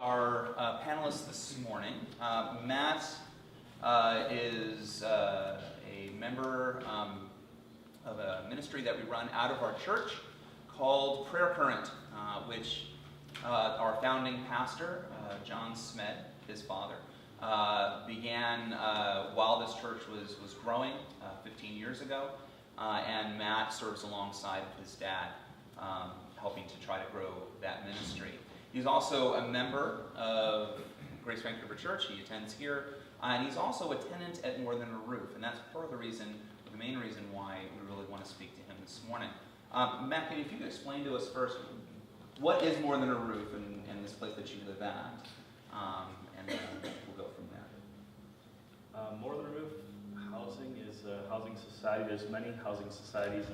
Our panelists this morning, Matt is a member of a ministry that we run out of our church called Prayer Current, which our founding pastor, John Smed, his father, began while this church was growing 15 years ago, and Matt serves alongside of his dad, helping to try to grow that ministry. He's also a member of Grace Vancouver Church. He attends here. And he's also a tenant at More Than a Roof. And that's part of the reason, the main reason why we really want to speak to him this morning. Matt, if you could explain to us first, what is More Than a Roof and this place that you live at? And then we'll go from there. More Than a Roof Housing is a housing society. There's many housing societies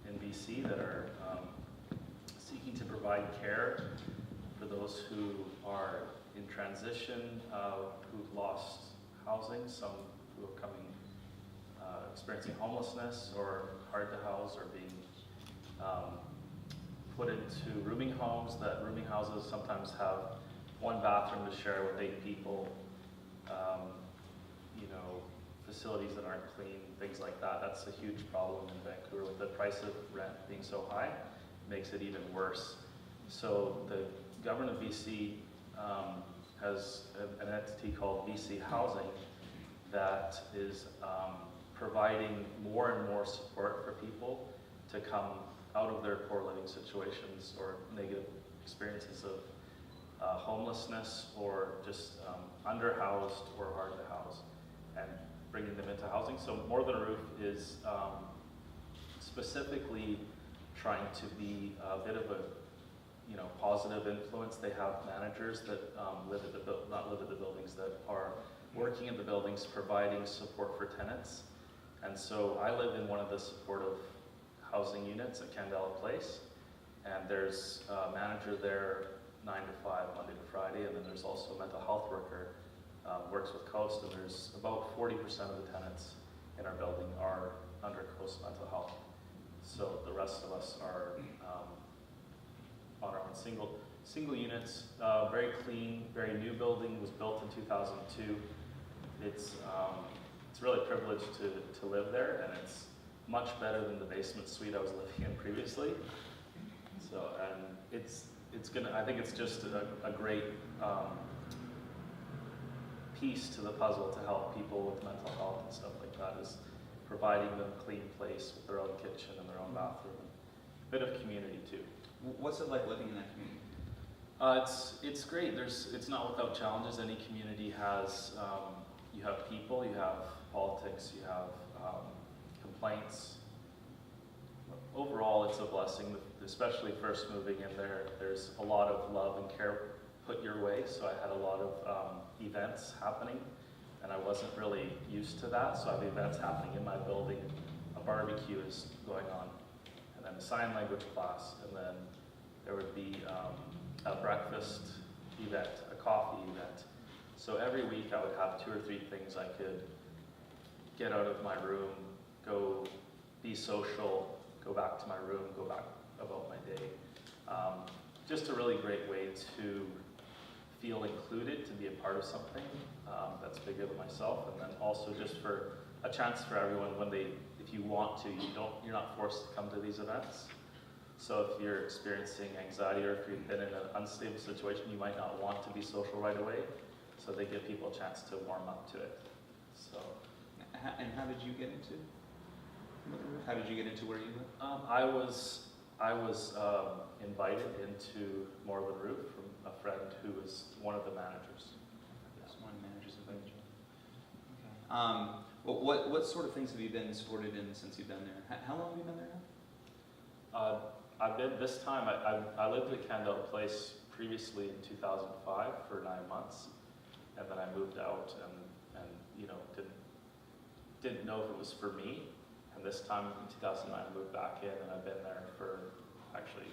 in BC that are seeking to provide care for those who are in transition, who've lost housing, some who are experiencing homelessness or hard to house, or being put into rooming homes. That rooming houses sometimes have one bathroom to share with 8 people, facilities that aren't clean, things like that. That's a huge problem in Vancouver with the price of rent being so high. Makes it even worse. So the government of BC has an entity called BC Housing that is providing more and more support for people to come out of their poor living situations or negative experiences of homelessness, or just underhoused or hard to house, and bringing them into housing. So More Than a Roof is specifically trying to be a bit of a positive influence. They have managers that not live at the buildings, that are working in the buildings, providing support for tenants. And so I live in one of the supportive housing units at Candela Place, and there's a manager there 9 to 5 Monday to Friday, and then there's also a mental health worker, works with Coast, and there's about 40% of the tenants in our building are under Coast Mental Health. So the rest of us are on our own single units, very clean, very new building. It was built in 2002. It's really a privilege to live there, and it's much better than the basement suite I was living in previously. So, and I think it's just a great piece to the puzzle to help people with mental health and stuff like that, is providing them a clean place with their own kitchen and their own bathroom, and a bit of community too. What's it like living in that community? It's great. It's not without challenges. Any community has, you have people, you have politics, you have complaints. Overall, it's a blessing, especially first moving in there. There's a lot of love and care put your way, so I had a lot of events happening, and I wasn't really used to that. So I have events happening in my building, a barbecue is going on, and then a sign language class, and then there would be a breakfast event, a coffee event. So every week I would have 2 or 3 things I could get out of my room, go be social, go back to my room, go back about my day. Just a really great way to feel included, to be a part of something that's bigger than myself, and then also just for a chance for everyone, if you want to, you're not forced to come to these events. So if you're experiencing anxiety, or if you've been in an unstable situation, you might not want to be social right away. So they give people a chance to warm up to it. So. And how did you get into? How did you get into where you live? I was invited into More Than a Roof from a friend who was one of the managers. Yes, one of the managers of Angel. Okay. Well, what sort of things have you been supported in since you've been there? How long have you been there now? I've been this time. I lived at Candela Place previously in 2005 for 9 months, and then I moved out and didn't know if it was for me. And this time in 2009 I moved back in, and I've been there for actually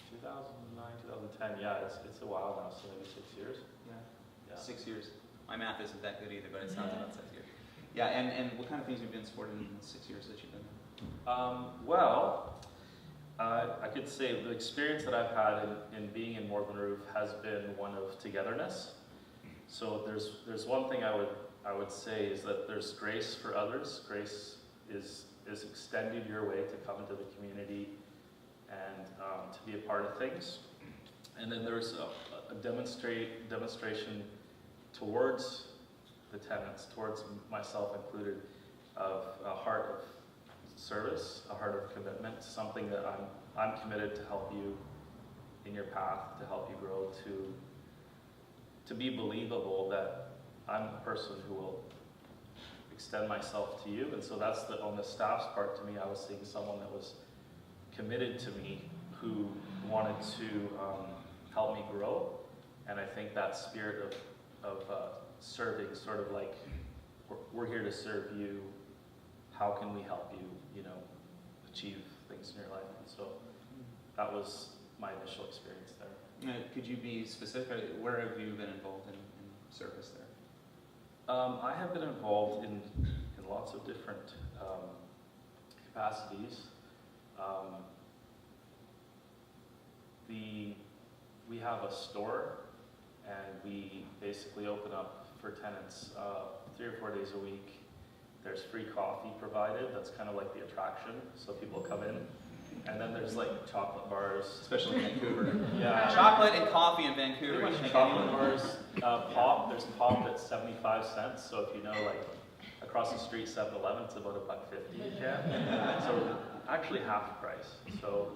2009, 2010. Yeah, it's a while now, so maybe 6 years. Yeah. 6 years. My math isn't that good either, but it sounds about 6 years. Yeah, and what kind of things have you been supported in the 6 years that you've been there? Well, I could say the experience that I've had in being in Morgan Roof has been one of togetherness. So there's one thing I would say is that there's grace for others. Grace is extended your way to come into the community and to be a part of things. And then there's a demonstration towards the tenants, towards myself included, of a heart of service, a heart of commitment, something that I'm committed to help you in your path, to help you grow, to be believable that I'm a person who will extend myself to you. And so that's on the staff's part. To me, I was seeing someone that was committed to me, who wanted to help me grow. And I think that spirit of serving, sort of like, we're here to serve you, how can we help you, achieve things in your life? And so that was my initial experience there. Could you be specific? Where have you been involved in service there? I have been involved in lots of different capacities. We have a store, and we basically open up for tenants 3 or 4 days a week. There's free coffee provided. That's kind of like the attraction, so people come in. And then there's like chocolate bars. Especially in Vancouver. Yeah. Chocolate and coffee in Vancouver. Pretty much chocolate bars. Pop, there's pop at 75 cents. So if you know, like, across the street 7-Eleven, it's about $1.50. Yeah. So actually half the price. So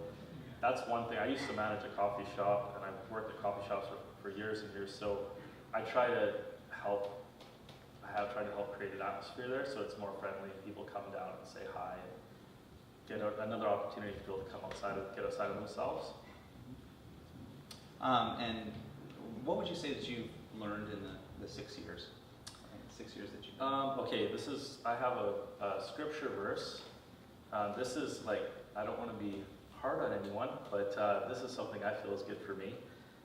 that's one thing. I used to manage a coffee shop, and I've worked at coffee shops for years and years. So I try to help. I have tried to help create an atmosphere there, so it's more friendly. People come down and say hi, and get another opportunity for people to come outside, get outside of themselves. And what would you say that you've learned in the 6 years? 6 years that you've Okay, I have a scripture verse. This is like, I don't want to be hard on anyone, but this is something I feel is good for me.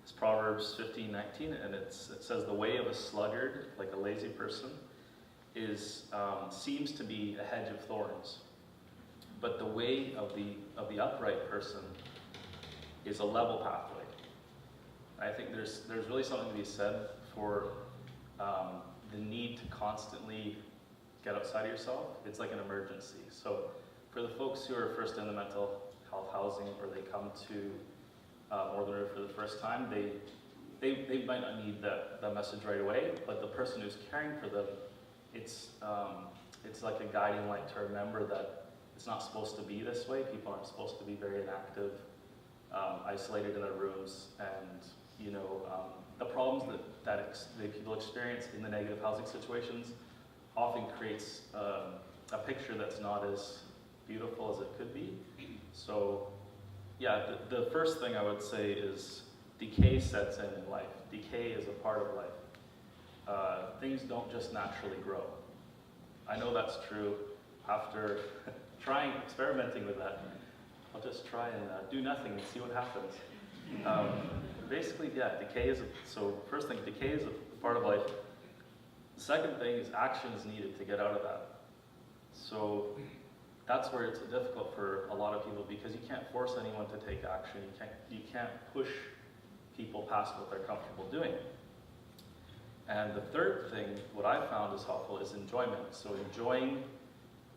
It's Proverbs 15:19, and it says, "The way of a sluggard, like a lazy person, seems to be a hedge of thorns, but the way of the upright person is a level pathway." I think there's really something to be said for the need to constantly get outside of yourself. It's like an emergency. So for the folks who are first in the mental health housing, or they come to Northern Roof for the first time, they might not need that message right away, but the person who's caring for them, it's like a guiding light to remember that it's not supposed to be this way. People aren't supposed to be very inactive, isolated in their rooms, and the problems that people experience in the negative housing situations often creates a picture that's not as beautiful as it could be. So yeah, the first thing I would say is decay sets in life. Decay is a part of life. Things don't just naturally grow. I know that's true. After experimenting with that, I'll just try and do nothing and see what happens. Basically, yeah, so first thing, decay is a part of life. The second thing is action is needed to get out of that. So that's where it's difficult for a lot of people, because you can't force anyone to take action. You can't push people past what they're comfortable doing. And the third thing, what I've found is helpful, is enjoyment. So enjoying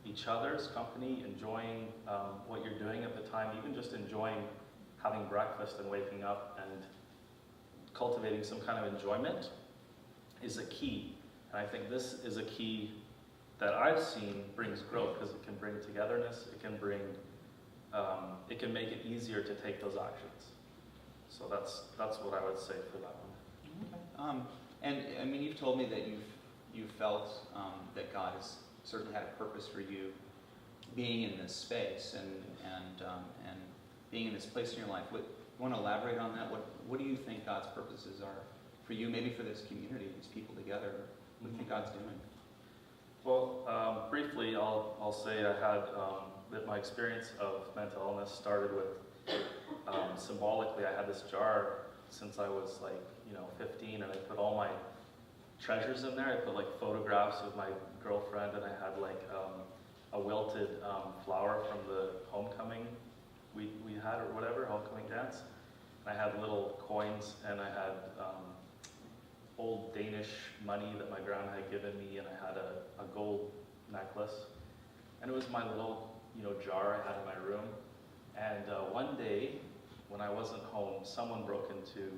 each other's company, enjoying what you're doing at the time, even just enjoying having breakfast and waking up and cultivating some kind of enjoyment is a key. And I think this is a key that I've seen brings growth, because it can bring togetherness, it can make it easier to take those actions. So that's what I would say for that one. And I mean, you've told me that you've felt that God has certainly had a purpose for you being in this space and being in this place in your life. You want to elaborate on that? What do you think God's purposes are for you, maybe for this community, these people together? What do you think God's doing? Well, briefly, I'll say I had that my experience of mental illness started with symbolically. I had this jar since I was 15, and I put all my treasures in there. I put photographs of my girlfriend, and I had a wilted flower from the homecoming we had or whatever, homecoming dance. And I had little coins, and I had old Danish money that my grandma had given me, and I had a gold necklace. And it was my little, jar I had in my room. And one day, when I wasn't home, someone broke into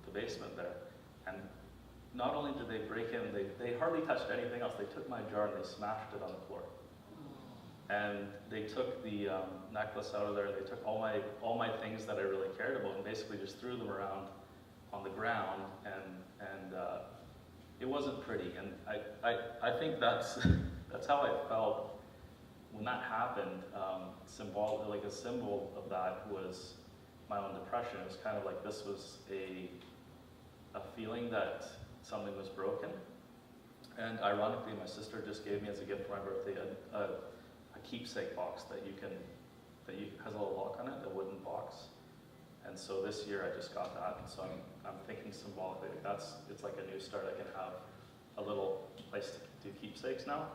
the basement there. And not only did they break in, they hardly touched anything else. They took my jar and they smashed it on the floor. And they took the necklace out of there. They took all my things that I really cared about and basically just threw them around on the ground. And it wasn't pretty. And I think that's how I felt when that happened. Like a symbol of that was my own depression. It was kind of like this was a feeling that something was broken. And ironically, my sister just gave me as a gift for my birthday a keepsake box that has a little lock on it, a wooden box. And so this year I just got that, and so I'm thinking symbolically it's like a new start. I can have a little place to do keepsakes now.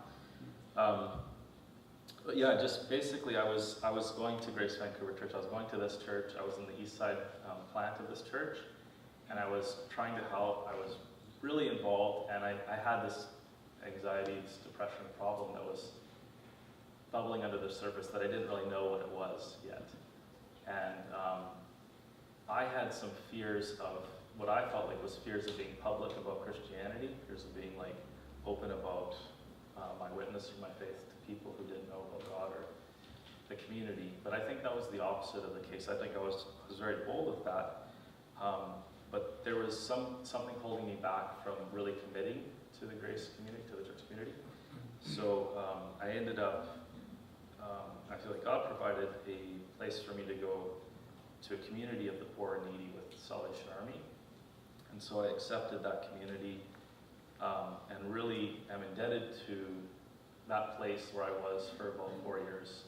But yeah, just basically I was going to Grace Vancouver Church. I was going to this church. I was in the east side plant of this church, and I was trying to help. I was really involved, and I had this anxiety, this depression problem that was bubbling under the surface that I didn't really know what it was yet. And I had some fears of what I felt like was fears of being public about Christianity, fears of being like open about my witness or my faith to people who didn't know about God or the community. But I think that was the opposite of the case. I think I was very bold with that. But there was something holding me back from really committing to the Grace community, to the church community. So I ended up, I feel like God provided a place for me to go to a community of the poor and needy with the Salvation Army. And so I accepted that community and really am indebted to that place where I was for about 4 years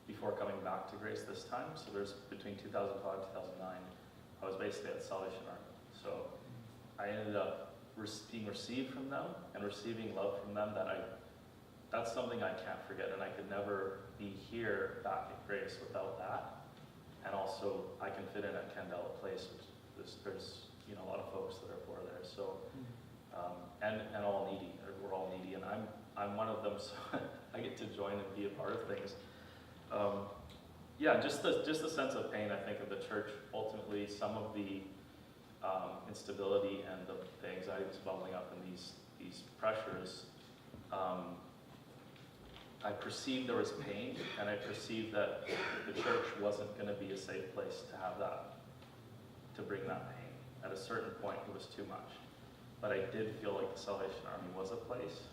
before coming back to Grace this time. So there's between 2005 and 2009, I was basically at the Salvation Army. So I ended up being received from them and receiving love from them that's something I can't forget, and I could never be here back at Grace without that. And also, I can fit in at Candela Place, which there's a lot of folks that are poor there. So, and all needy. We're all needy, and I'm one of them. So I get to join and be a part of things. Yeah, just the sense of pain. I think of the church. Ultimately, some of the instability and the anxiety that's bubbling up in these pressures. I perceived there was pain, and I perceived that the church wasn't going to be a safe place to have that, to bring that pain. At a certain point, it was too much. But I did feel like the Salvation Army was a place,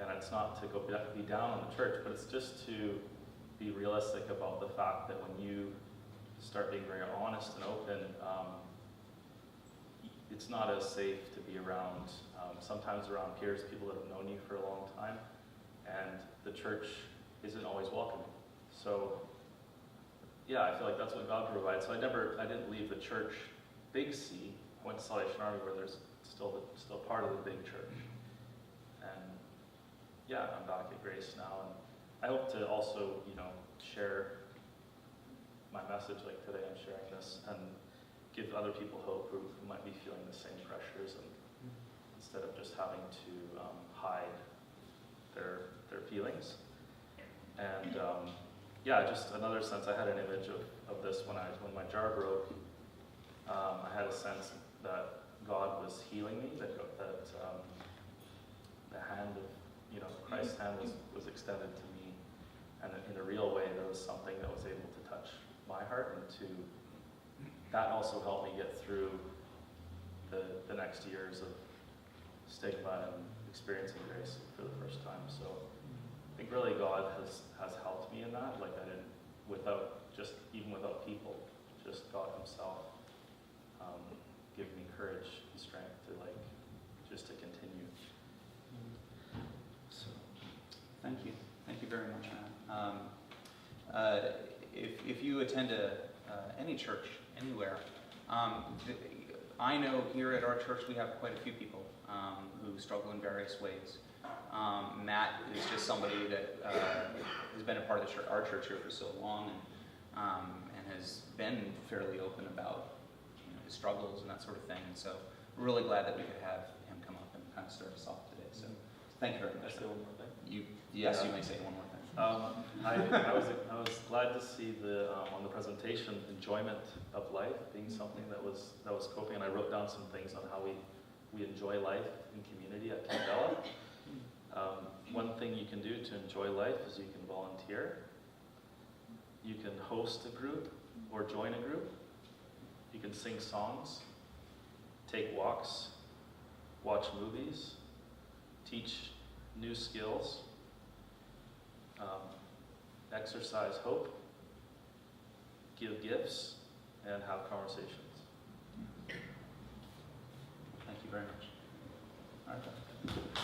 and it's not to be down on the church, but it's just to be realistic about the fact that when you start being very honest and open, it's not as safe to be around, sometimes around peers, people that have known you for a long time, and the church isn't always welcoming. So, yeah, I feel like that's what God provides. So I didn't leave the church, Big C. I went to Salvation Army where there's still part of the big church. And yeah, I'm back at Grace now, and I hope to also, share my message like today. I'm sharing this and give other people hope who might be feeling the same pressures, and instead of just having to hide their feelings. And yeah, just another sense. I had an image of this when my jar broke. I had a sense that God was healing me. That the hand of Christ's hand was extended to me, and in a real way, there was something that was able to touch my heart, and that also helped me get through the next years of stigma and experiencing grace for the first time. So I think really God has helped me in that. Like even without people, just God Himself give me courage and strength to just to continue. So, thank you very much, Matt. If you attend any church anywhere, I know here at our church we have quite a few people who struggle in various ways. Matt is just somebody that has been a part of our church here for so long, and has been fairly open about his struggles and that sort of thing. And so we're really glad that we could have him come up and kind of start us off today. So thank you very Can I much. say one more thing? Yes, Yeah. you may say one more thing. I was glad to see the on the presentation enjoyment of life being something that was coping, and I wrote down some things on how we enjoy life in community at Candela. One thing you can do to enjoy life is you can volunteer, you can host a group or join a group, you can sing songs, take walks, watch movies, teach new skills, exercise hope, give gifts, and have conversations. Thank you very much. All right.